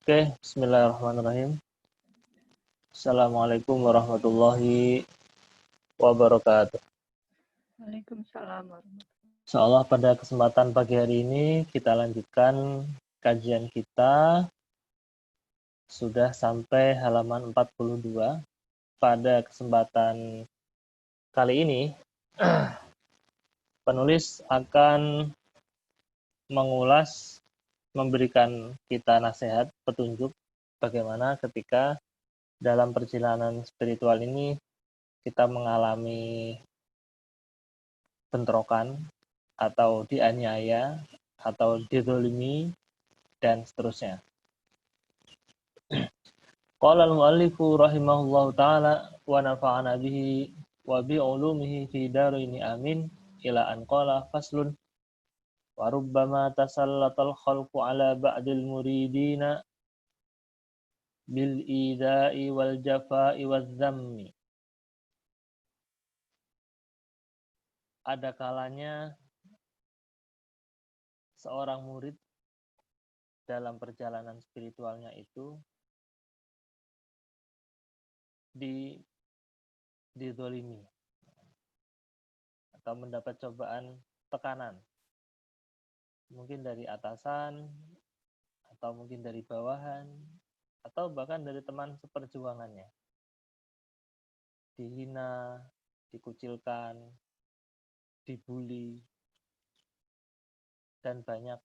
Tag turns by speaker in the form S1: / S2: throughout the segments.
S1: Oke, bismillahirrahmanirrahim. Assalamualaikum warahmatullahi wabarakatuh.
S2: Waalaikumsalam warahmatullahi.
S1: Insyaallah pada kesempatan pagi hari ini kita lanjutkan kajian kita. Sudah sampai halaman 42. Pada kesempatan kali ini penulis akan mengulas, memberikan kita nasihat, petunjuk bagaimana ketika dalam perjalanan spiritual ini kita mengalami bentrokan atau dianiaya atau dizalimi dan seterusnya. Qala al-muallifu rahimahullahu taala wa nafa'ana bihi wa bi ulumihi fi daraini amin ila an qala faslun wa rubbama tasallatal khalqu ala ba'dil muridina bil ida'i wal jafa'i waz zammi. Ada kalanya seorang murid dalam perjalanan spiritualnya itu dizalimi atau mendapat cobaan tekanan, mungkin dari atasan atau mungkin dari bawahan atau bahkan dari teman seperjuangannya, dihina, dikucilkan, dibully, dan banyak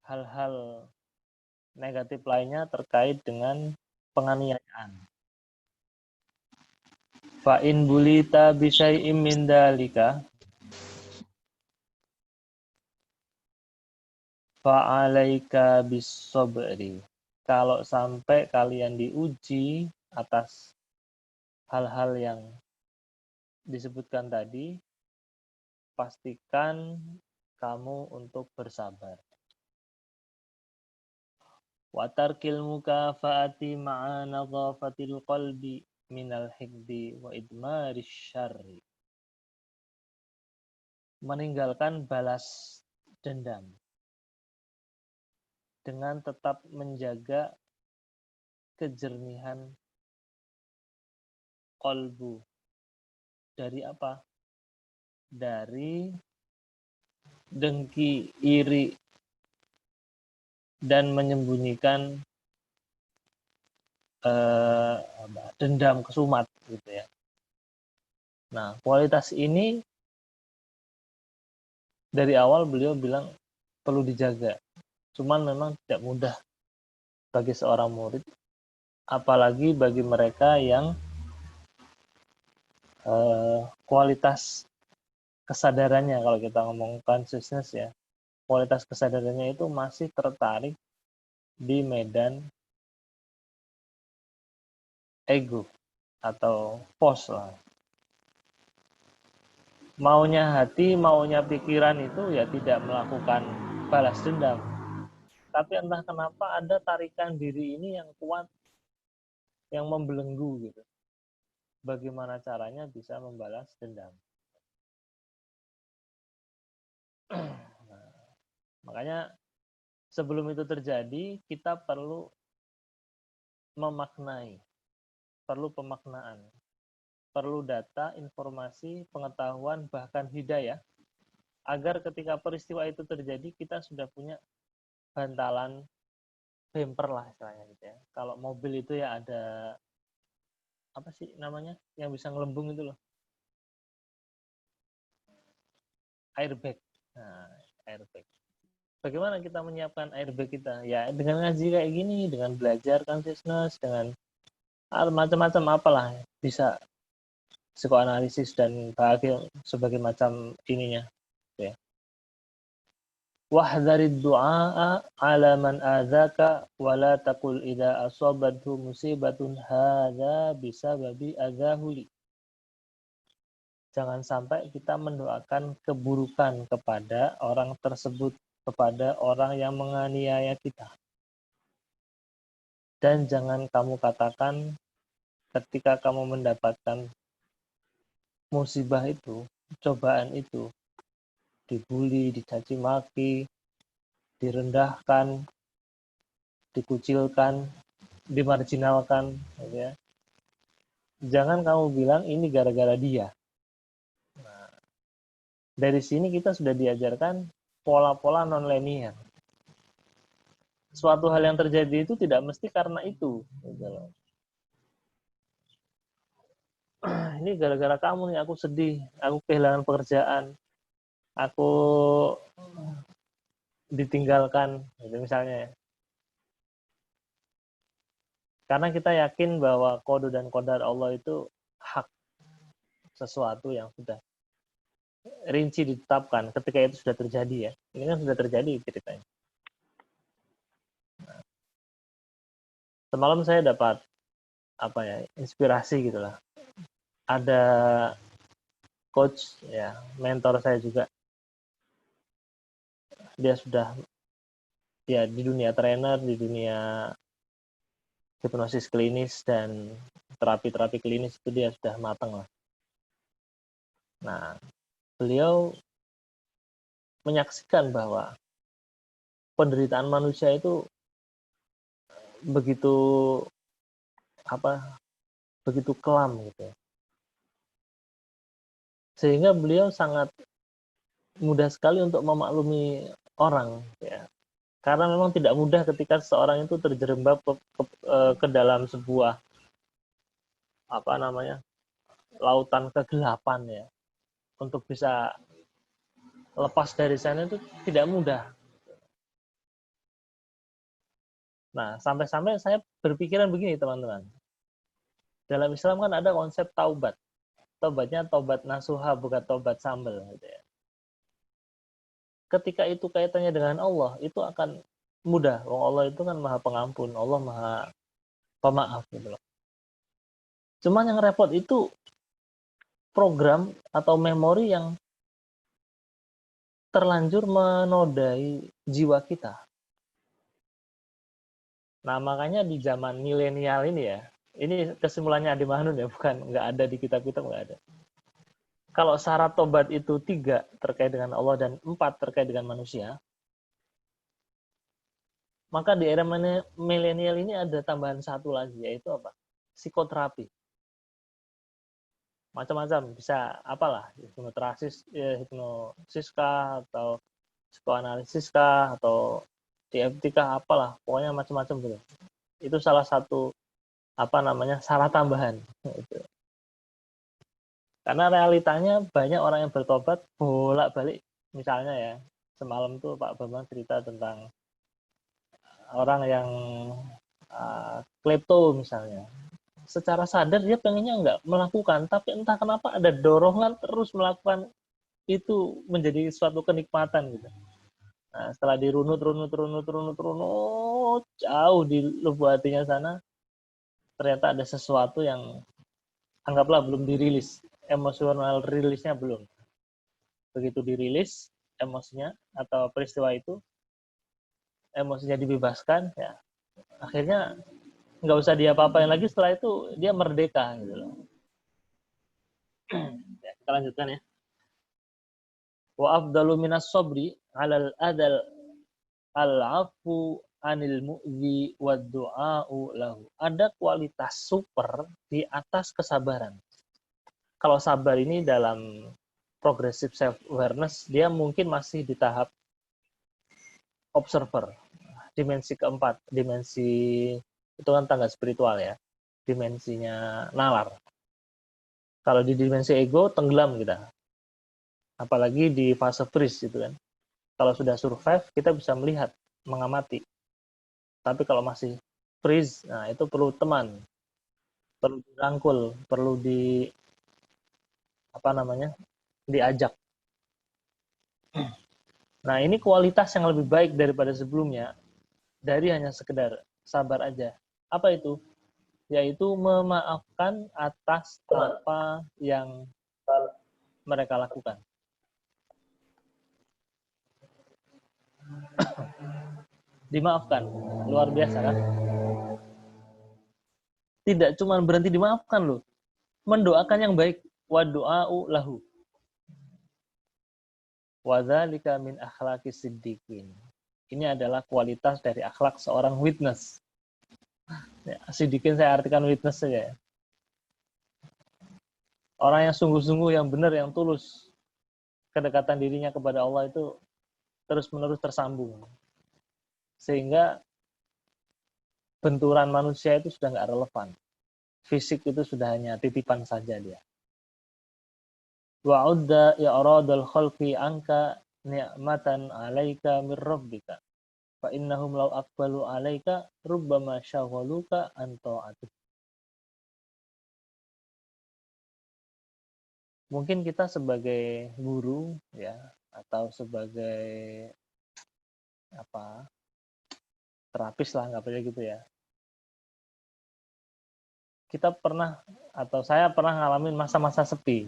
S1: hal-hal negatif lainnya terkait dengan penganiayaan. Fa in bulita bi syai'im min dalika fa 'alaika bis sabri. Kalau sampai kalian diuji atas hal-hal yang disebutkan tadi, pastikan kamu untuk bersabar. Wa tarkil mukafaati ma'a nadhafatil qalbi minal hikdi wa idmaris syarri. Meninggalkan balas dendam dengan tetap menjaga kejernihan qalbu. Dari apa? Dari dengki, iri, dan menyembunyikan dendam kesumat gitu ya. Nah, kualitas ini dari awal beliau bilang perlu dijaga. Cuman memang tidak mudah bagi seorang murid, apalagi bagi mereka yang kualitas kesadarannya, kalau kita ngomong consciousness ya, kualitas kesadarannya itu masih tertarik di medan ego atau pos lah. Maunya hati, maunya pikiran itu ya tidak melakukan balas dendam. Tapi entah kenapa ada tarikan diri ini yang kuat, yang membelenggu gitu. Bagaimana caranya bisa membalas dendam? Nah, makanya sebelum itu terjadi, kita perlu memaknai, perlu pemaknaan, perlu data, informasi, pengetahuan, bahkan hidayah, agar ketika peristiwa itu terjadi, kita sudah punya bantalan bumper lah istilahnya gitu ya. Kalau mobil itu ya ada apa sih namanya yang bisa ngelembung itu loh, airbag. Nah, airbag. Bagaimana kita menyiapkan airbag kita? Ya dengan ngaji kayak gini, dengan belajar consciousness, dengan macam-macam apalah, bisa psikoanalisis dan bahagia sebagai macam ininya. Ya. Wahdharid du'a ala man adzaka wa la taqul idza asabathu musibatun hadza bisababi adzahuli. Jangan sampai kita mendoakan keburukan kepada orang tersebut, kepada orang yang menganiaya kita. Dan jangan kamu katakan ketika kamu mendapatkan musibah itu, cobaan itu, dibully, dicaci maki, direndahkan, dikucilkan, dimarginalkan, gitu ya. Jangan kamu bilang ini gara-gara dia. Nah, dari sini kita sudah diajarkan pola-pola non-linear. Suatu hal yang terjadi itu tidak mesti karena itu. Gitu loh. Ini gara-gara kamu nih, aku sedih, aku kehilangan pekerjaan, aku ditinggalkan, gitu misalnya. Karena kita yakin bahwa qada dan qadar Allah itu hak, sesuatu yang sudah rinci ditetapkan ketika itu sudah terjadi ya. Ini kan sudah terjadi ceritanya. Nah, semalam saya dapat inspirasi gitulah. Ada coach ya, mentor saya juga. Dia sudah ya di dunia trainer, di dunia hipnosis klinis dan terapi-terapi klinis itu dia sudah matang lah. Nah, beliau menyaksikan bahwa penderitaan manusia itu begitu begitu kelam gitu. Sehingga beliau sangat mudah sekali untuk memaklumi orang ya. Karena memang tidak mudah ketika seorang itu terjerembab ke dalam sebuah lautan kegelapan ya. Untuk bisa lepas dari sana itu tidak mudah. Nah, sampai-sampai saya berpikiran begini, teman-teman. Dalam Islam kan ada konsep taubat. Taubatnya taubat nasuha, bukan taubat sambal. Gitu ya. Ketika itu kaitannya dengan Allah, itu akan mudah. Allah itu kan maha pengampun, Allah maha pemaaf. Gitu loh. Cuman yang repot itu program atau memori yang terlanjur menodai jiwa kita. Nah, makanya di zaman milenial ini ya, ini kesimpulannya Adi Mahnun ya, bukan nggak ada di kitab-kitab, nggak ada. Kalau syarat tobat itu 3 terkait dengan Allah dan 4 terkait dengan manusia, maka di era milenial ini ada tambahan 1 lagi, yaitu apa? Psikoterapi. Macam-macam, bisa apalah, hipnosis kah, atau psikoanalisis kah, atau TFT kah, apalah, pokoknya macam-macam gitu. Itu salah satu syarat tambahan. Gitu. Karena realitanya banyak orang yang bertobat bolak-balik. Misalnya ya, semalam tuh Pak Bambang cerita tentang orang yang klepto misalnya. Secara sadar dia pengennya nggak melakukan, tapi entah kenapa ada dorongan terus melakukan itu menjadi suatu kenikmatan gitu. Nah, setelah dirunut jauh di lubuk hatinya sana, ternyata ada sesuatu yang anggaplah belum dirilis, emosional rilisnya belum. Begitu dirilis emosinya atau peristiwa itu, emosinya dibebaskan, ya akhirnya nggak usah dia apa-apain lagi, setelah itu dia merdeka gitu loh. Ya, kita lanjutkan ya. Wa afdalu minas sabri 'alal adal al-'afu 'anil mu'zi wad du'a'u lahu. Ada kualitas super di atas kesabaran. Kalau sabar ini dalam progressive self awareness, dia mungkin masih di tahap observer. Dimensi keempat, dimensi itu kan tangga spiritual ya, dimensinya nalar. Kalau di dimensi ego tenggelam kita, apalagi di fase freeze gitu kan. Kalau sudah survive kita bisa melihat, mengamati. Tapi kalau masih freeze, nah itu perlu teman, perlu dirangkul, perlu diajak. Nah ini kualitas yang lebih baik daripada sebelumnya, dari hanya sekedar sabar aja. Apa itu? Yaitu memaafkan atas apa yang mereka lakukan. Dimaafkan, luar biasa kan? Tidak cuma berhenti dimaafkan loh, mendoakan yang baik. Wa du'a'u lahu. Wa dzalika min akhlaqis siddiqin. Ini adalah kualitas dari akhlak seorang witness. Ya, sedikit saya artikan witness saja ya. Orang yang sungguh-sungguh, yang benar, yang tulus, kedekatan dirinya kepada Allah itu terus-menerus tersambung. Sehingga benturan manusia itu sudah nggak relevan. Fisik itu sudah hanya titipan saja dia. Wa'udda i'radul khalqi anka ni'matan 'alaika mir rabbika. Fa innahum law aqbalu 'alaika rubbama syaghaluka an ta'atik. Mungkin kita sebagai guru ya, atau sebagai apa, terapis lah, nggak boleh gitu ya. Kita pernah, atau saya pernah ngalamin masa-masa sepi.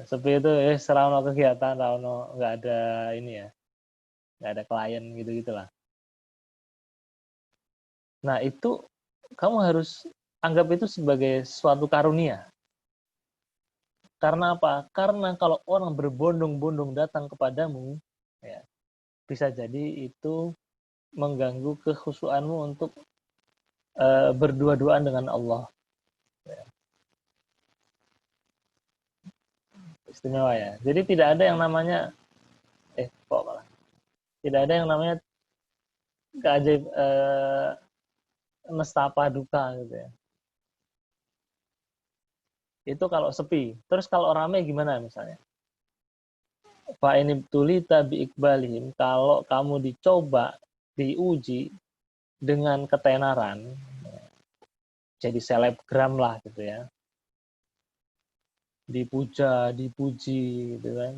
S1: Sepi itu serano kegiatan, rano nggak ada ini ya, nggak ada klien gitu-gitulah. Nah itu kamu harus anggap itu sebagai suatu karunia. Karena apa? Karena kalau orang berbondong-bondong datang kepadamu, ya, bisa jadi itu mengganggu kekhusyuanmu untuk berdua-duaan dengan Allah. Ya. Istimewa ya. Jadi tidak ada yang namanya kok malah tidak ada yang namanya keajaib nestapa duka gitu ya. Itu kalau sepi. Terus kalau ramai gimana misalnya? Fa ini tulita bi ikbalihim, kalau kamu dicoba, diuji dengan ketenaran, jadi selebgram lah gitu ya. Dipuja, dipuji gitu kan.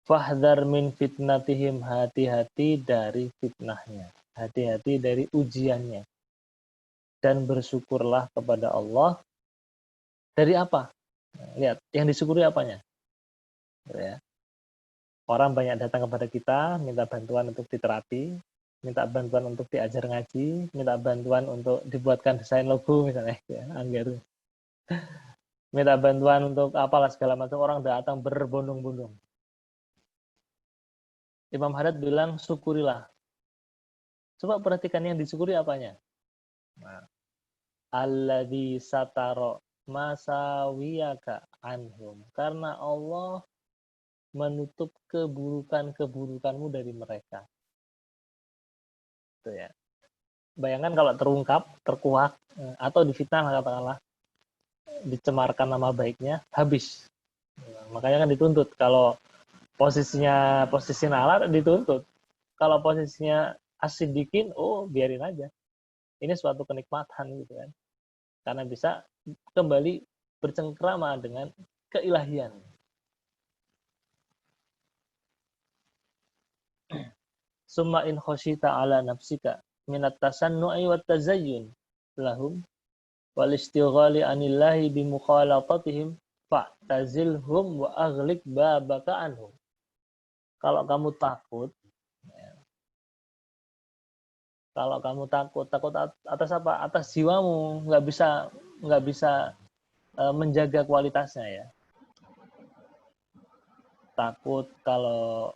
S1: Fahdhar min fitnatihim, hati-hati dari fitnahnya. Hati-hati dari ujiannya. Dan bersyukurlah kepada Allah. Dari apa? Nah, lihat, yang disyukuri apanya? Ya. Orang banyak datang kepada kita, minta bantuan untuk diterapi, minta bantuan untuk diajar ngaji, minta bantuan untuk dibuatkan desain logo misalnya, ya, anggar. Minta bantuan untuk apalah segala macam, orang datang berbondong-bondong. Imam Haddad bilang, syukurilah. Coba perhatikan yang disyukuri apanya. Nah, alladzi sataro masawiyaka anhum. Karena Allah menutup keburukan-keburukanmu dari mereka. Itu ya. Bayangkan kalau terungkap, terkuak, atau difitnah katakanlah, dicemarkan nama baiknya, habis. Nah, makanya kan dituntut. Kalau posisi nalar, dituntut. Kalau posisinya asidikin, biarin aja. Ini suatu kenikmatan gitu kan. Karena bisa kembali bercengkrama dengan keilahian. Summa in khosyita ala nafsika minat tasannu'i wat tazayyun lahum wal istighali anillahi bi mukhalatatihim fa'tazilhum wa aghliq babaka anhum. Kalau kamu takut, takut atas apa? Atas jiwamu nggak bisa menjaga kualitasnya ya. Takut kalau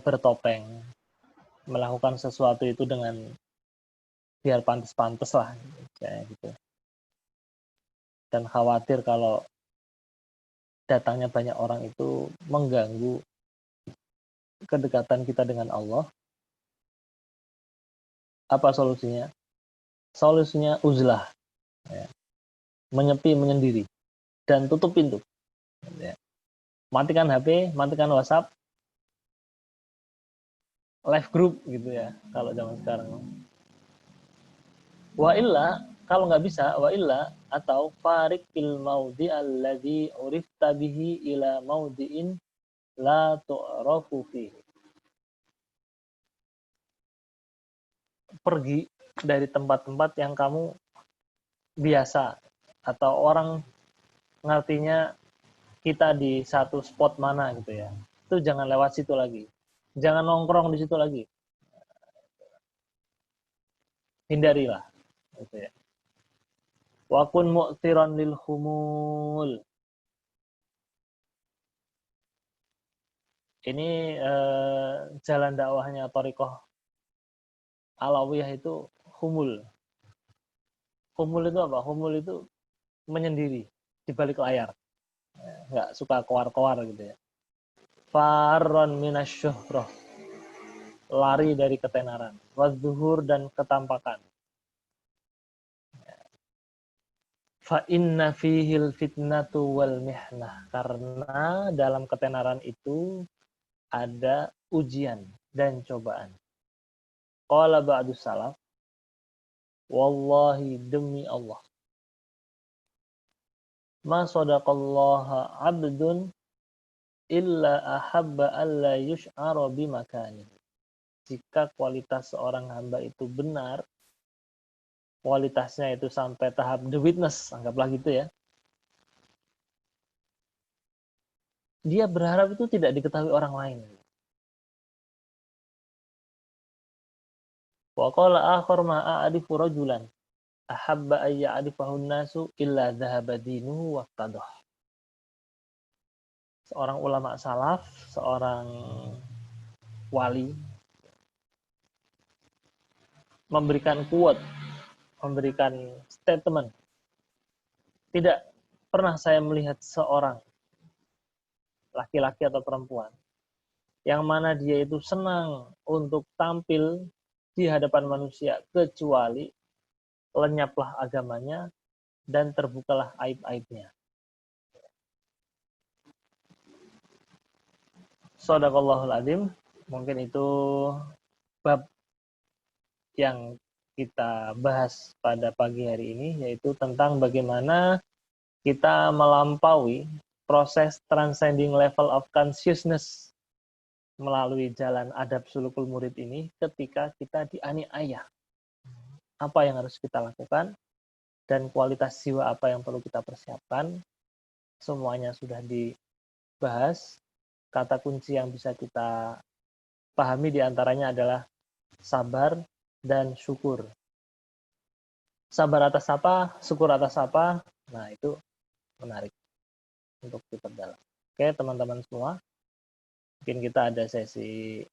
S1: bertopeng, melakukan sesuatu itu dengan biar pantas-pantas lah kayak gitu. Dan khawatir kalau datangnya banyak orang itu mengganggu kedekatan kita dengan Allah. Apa solusinya? Solusinya uzlah, ya. Menyepi, menyendiri, dan tutup pintu. Ya. Matikan HP, matikan WhatsApp, live group gitu ya, kalau zaman sekarang. Wa illa, kalau nggak bisa, wa illa, atau farik fil maudi alladhi urifta bihi ila maudiin la tu'rafu fihi. Pergi dari tempat-tempat yang kamu biasa, atau orang ngertinya kita di satu spot mana gitu ya. Itu jangan lewat situ lagi. Jangan nongkrong di situ lagi. Hindarilah gitu ya. Wa kun mu'tiran lil khumul. Ini jalan dakwahnya Thariqah Alawiyah itu humul. Humul itu apa? Humul itu menyendiri di balik layar. Nggak suka koar-koar gitu ya. Farron minasyuhroh. Lari dari ketenaran. Wadzuhur dan ketampakan. Fa inna fihil fitnatu wal mihnah. Karena dalam ketenaran itu ada ujian dan cobaan. Qala ba'du salaf, wallahi demi Allah, ma sadaqallaha abdun illa ahabba alla yush'ara bimakani. Jika kualitas seorang hamba itu benar, kualitasnya itu sampai tahap the witness, anggaplah gitu ya. Dia berharap itu tidak diketahui orang lain. Wa qala akhar ma a'rifu rajulan ahabba ay ya'rifahu an-nasu illa dhahaba dinuhu waqtadah. Seorang ulama salaf, seorang wali memberikan quote, memberikan statement. Tidak pernah saya melihat seorang laki-laki atau perempuan yang mana dia itu senang untuk tampil di hadapan manusia kecuali lenyaplah agamanya dan terbukalah aib-aibnya. Shadaqallahul adzim. Mungkin itu bab yang kita bahas pada pagi hari ini, yaitu tentang bagaimana kita melampaui proses transcending level of consciousness melalui jalan adab sulukul murid ini ketika kita dianiaya. Apa yang harus kita lakukan dan kualitas jiwa apa yang perlu kita persiapkan, semuanya sudah dibahas. Kata kunci yang bisa kita pahami diantaranya adalah sabar dan syukur. Sabar atas apa, syukur atas apa, nah itu menarik untuk diperdalam. Oke teman-teman semua, mungkin kita ada sesi